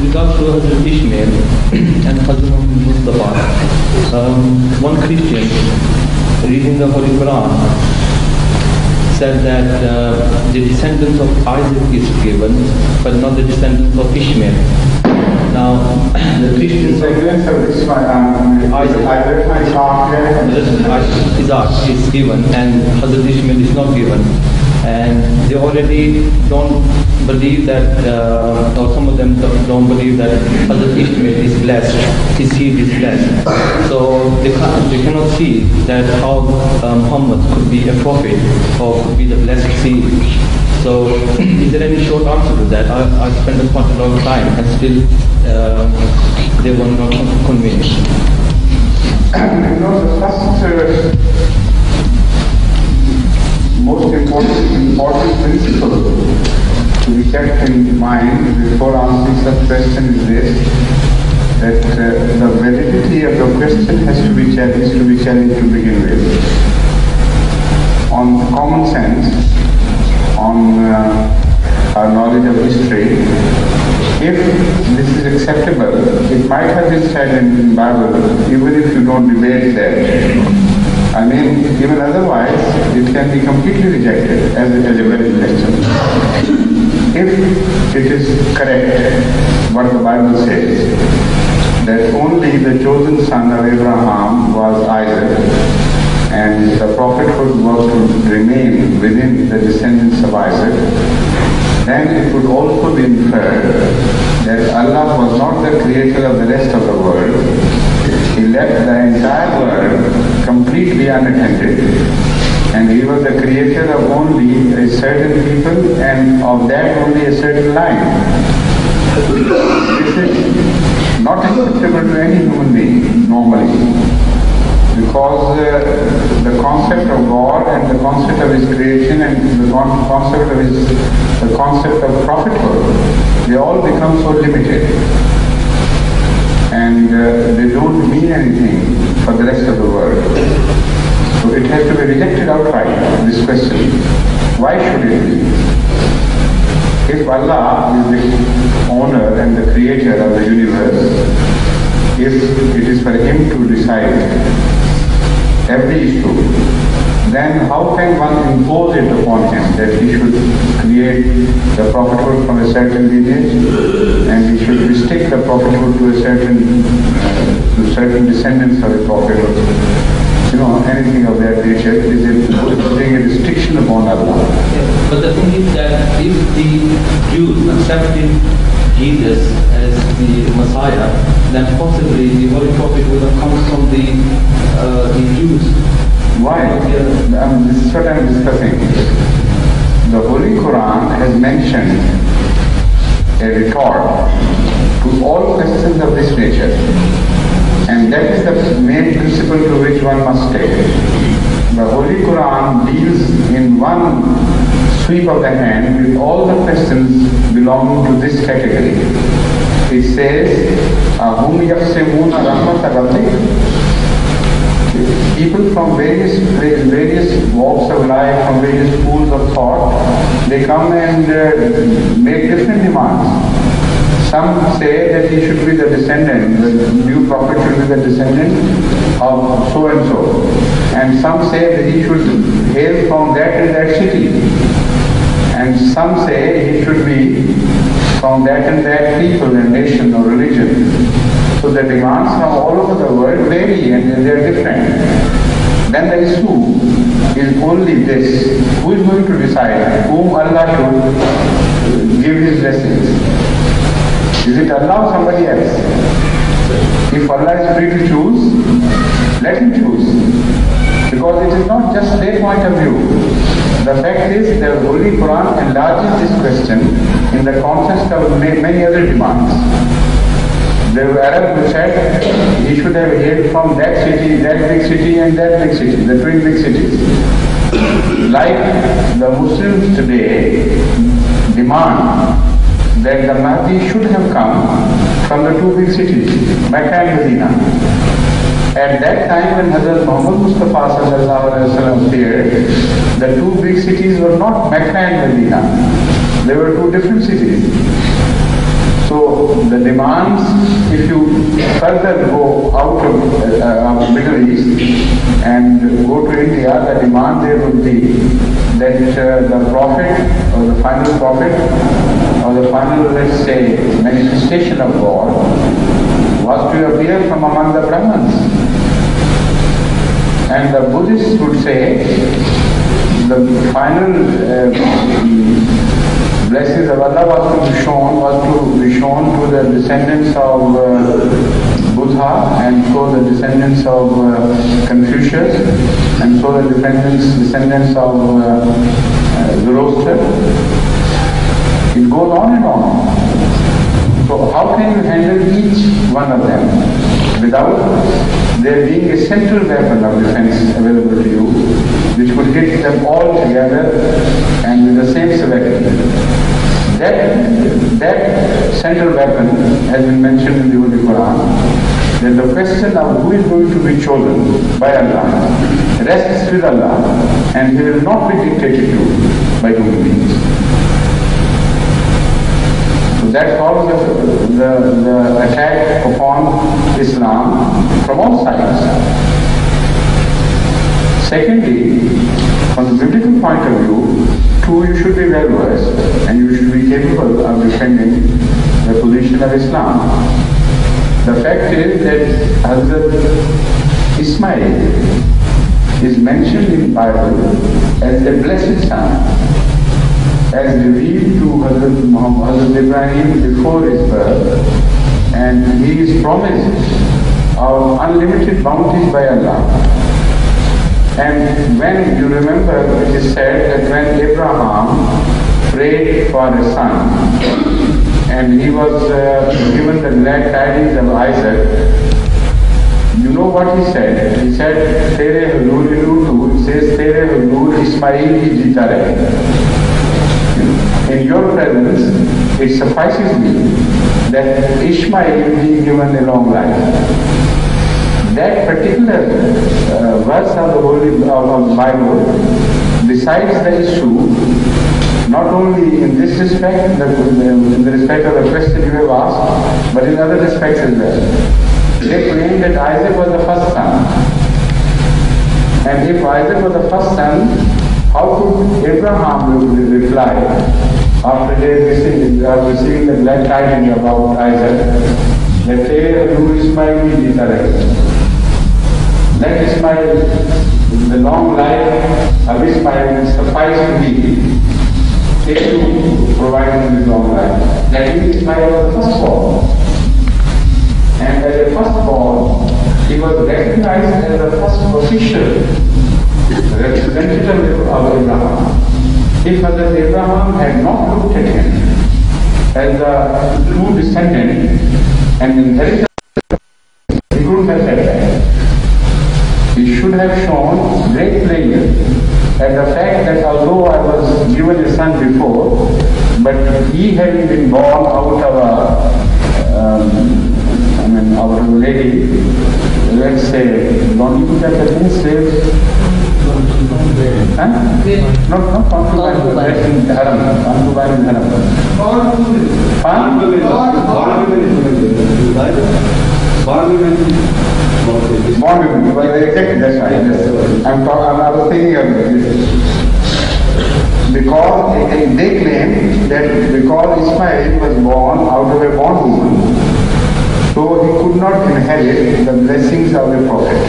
regards to Hazrat Ishmael and Hazrat Mustafa, one Christian reading the Holy Quran said that the descendants of Isaac is given, but not the descendants of Ishmael. Now, the Christians of Isaac is given and Hazrat Ishmael is not given. And they already don't believe that, or some of them don't believe that Hazrat Ishmael is blessed, his seed is blessed. So they cannot see that how Muhammad could be a prophet or could be the blessed seed. So is there any short answer to that? I spent quite a long time and still they were not convinced. The first most important principle to be kept in mind before answering such question is this, that the validity of the question has to be challenged to begin with. On common sense, on our knowledge of history, if this is acceptable, it might have been said in the Bible, even if you don't debate that. I mean, even otherwise, it can be completely rejected as a valid question. If it is correct, what the Bible says, that only the chosen son of Abraham was Isaac, and the prophethood was to remain within the descendants of Isaac, then it would also be inferred that Allah was not the creator of the rest of the world. He left the entire world completely unattended, and He was the creator of only a certain people, and of that only a certain line. This is not acceptable to any human being normally, because the concept of God and the concept of His creation and the concept of prophethood, they all become so limited. And they don't mean anything for the rest of the world. So it has to be rejected outright, this question. Why should it be? If Allah is the owner and the creator of the universe, if it is for Him to decide every issue, then how can one impose it upon Him that He should create the prophethood from a certain lineage and He should restrict the prophethood to certain descendants of the prophethood? Anything of that nature is putting a restriction upon Allah. Yeah, but the thing is that if the Jews accepted Jesus as the Messiah, then possibly the Holy Prophet would have come from the Jews. Why? This is what I am discussing. The Holy Quran has mentioned a retort to all questions of this nature, and that is the main principle to which one must take. The Holy Quran deals in one sweep of the hand with all the questions belonging to this category. It says, "Ahum yaqsimuna rahmat rabbik." People from various walks of life, from various schools of thought, they come and make different demands. Some say that he should be the descendant, the new prophet should be the descendant of so and so. And some say that he should hail from that and that city. And some say he should be from that and that people and nation or religion. So the demands from all over the world vary and they are different. Then the issue is only this: who is going to decide whom Allah should give His blessings? Is it Allah or somebody else? If Allah is free to choose, let Him choose. Because it is not just their point of view. The fact is the Holy Quran enlarges this question in the context of many other demands. The Arab who said he should have hailed from that city, that big city and that big city, the twin big cities. Like the Muslims today demand that the Mahdi should have come from the two big cities, Mecca and Medina. At that time when Hazrat Muhammad Mustafa appeared, the two big cities were not Mecca and Medina. They were two different cities. So the demands, if you further go out of Middle East and go to India, the demand there would be that the prophet or the final prophet or the final, let's say, manifestation of God was to appear from among the Brahmins. And the Buddhists would say the final blessings of Allah was to be shown to the descendants of Buddha, and so the descendants of Confucius, and so the descendants of Zoroaster. It goes on and on. So how can you handle each one of them without there being a central weapon of defense available to you, which would hit them all together and with the same severity? That central weapon has been mentioned in the Holy Quran, that the question of who is going to be chosen by Allah rests with Allah, and he will not be dictated to by human beings. So that follows the attack upon Islam from all sides. Secondly, from the biblical point of view, you should be well versed and you should be capable of defending the position of Islam. The fact is that Hazrat Ismail is mentioned in the Bible as the blessed son, as revealed to Hazrat Ibrahim before his birth, and he is promised of unlimited bounties by Allah. And when you remember, it is said that when Abraham prayed for a son and he was given the glad tidings of Isaac, you know what he said? He said, Tere Huzur Ilutu, it says, Tere Huzur Ismail hi jita rahe. In your presence, it suffices me that Ishmael be given a long life. That particular verse of the Holy Bible decides the issue not only in this respect, in the respect of the question you have asked, but in other respects as well. They claim that Isaac was the first son. And if Isaac was the first son, how could Abraham reply after receiving the glad tidings about Isaac? That they do Ismail. Let Ismail, the long life of Ismail suffice to me, take to provide him with long life. That means Ismail was the firstborn. And as a firstborn, he was recognized as the first official representative of Abraham. If Hazrat Abraham had not looked at him as the true descendant and inheritor, he couldn't have said that. He should have shown great pleasure at the fact that although I was given a son before, but he having been born out of a lady, let's say, don't you put that as in slaves? Not concubine, that's in Dharam. Concubine in Born women, exactly, that's right. I was thinking of this. Because they claim that because Ismail was born out of a born woman, so he could not inherit the blessings of the prophet.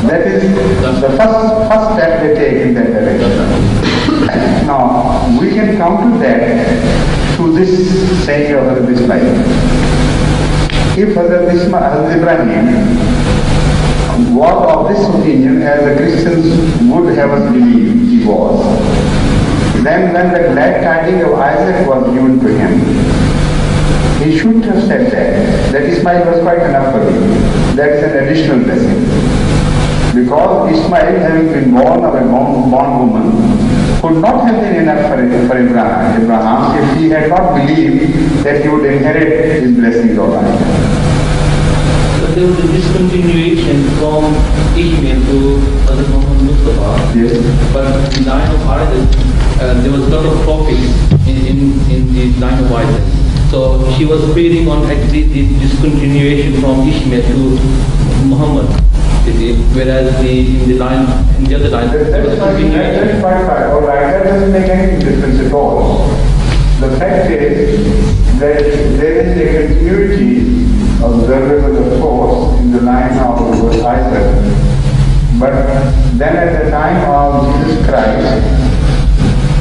That is the first step they take in that direction. Now, we can come to that through this saying of Hazrat Ismail. If Hazrat Ibrahim was of this opinion, as the Christians would have us believe he was, then when the glad tidings of Isaac was given to him, he should have said that Ismail was quite enough for him. That is an additional blessing. Because Ismail, having been born of a born woman, could not have been enough for Abraham if he had not believed that he would inherit his blessings of life. But there was a discontinuation from Ishmael to Hazrat Muhammad Mustafa. Yes. But in the line of Hadith, there was a lot of prophets in the line of Isaac. So she was feeding on actually the discontinuation from Ishmael to Muhammad. Whereas in the other line, that's fine. All right, that doesn't make any difference at all. The fact is that there is a continuity of the force in the line of Isaac. But then at the time of Jesus Christ,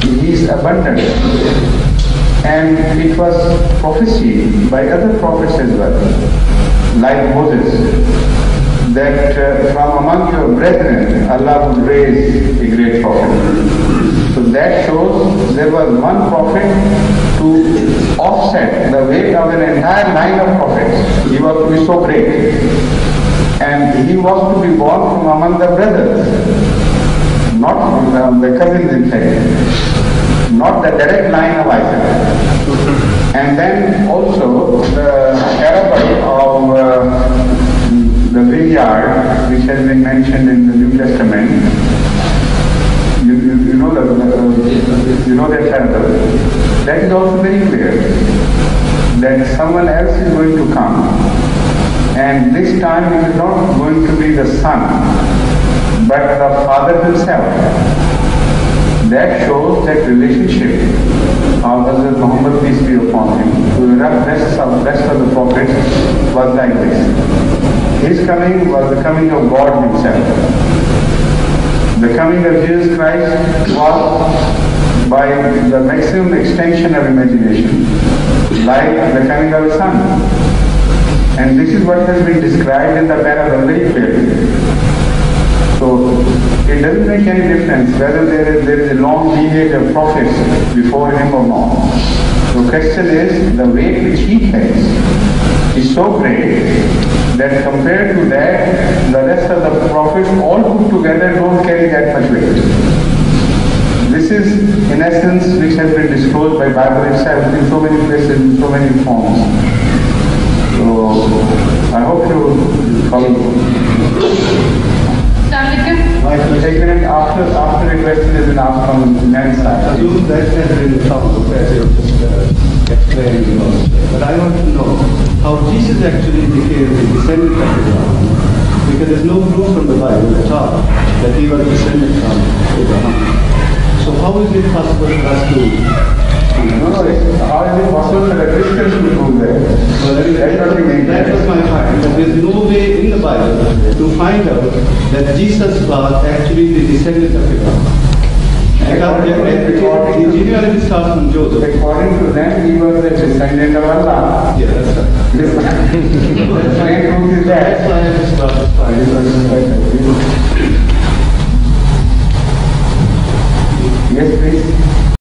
he is abundant. And it was prophesied by other prophets as well, like Moses, that from among your brethren, Allah would raise a great prophet. So that shows there was one prophet to offset the weight of an entire line of prophets. He was to be so great. And he was to be born from among the brothers, not from the cousins in fact, not the direct line of Isaac. And then also the parable of the vineyard, which has been mentioned in the New Testament. You know that parable. That is also very clear that someone else is going to come, and this time it is not going to be the son, but the father himself. That shows that relationship of Hazrat Muhammad, peace be upon him, to the rest of the prophets was like this. His coming was the coming of God himself. The coming of Jesus Christ was by the maximum extension of imagination, like the coming of a son. And this is what has been described in the parable very clearly. So it doesn't make any difference whether there is a long lineage of prophets before him or not. The question is, the weight which he has is so great that compared to that, the rest of the prophets all put together don't carry that much weight. This is in essence which has been disclosed by Bible itself in so many places, in so many forms. So I hope you follow. After a question has been asked from the men's side. Assume that has been talked as you just explained. But I want to know how Jesus actually became the descendant of Abraham. Because there's no proof from the Bible at all that he was a descendant from Abraham. So how is it possible for us to... How is it possible for a Christian to do that? Well, that was my point. But there's no way in the Bible to find out that Jesus was actually the descendant of Abraham. Because the genealogy starts from Joseph. According to them, he was the descendant of Allah. Yeah, that's right. That's why I just started. Yes, please.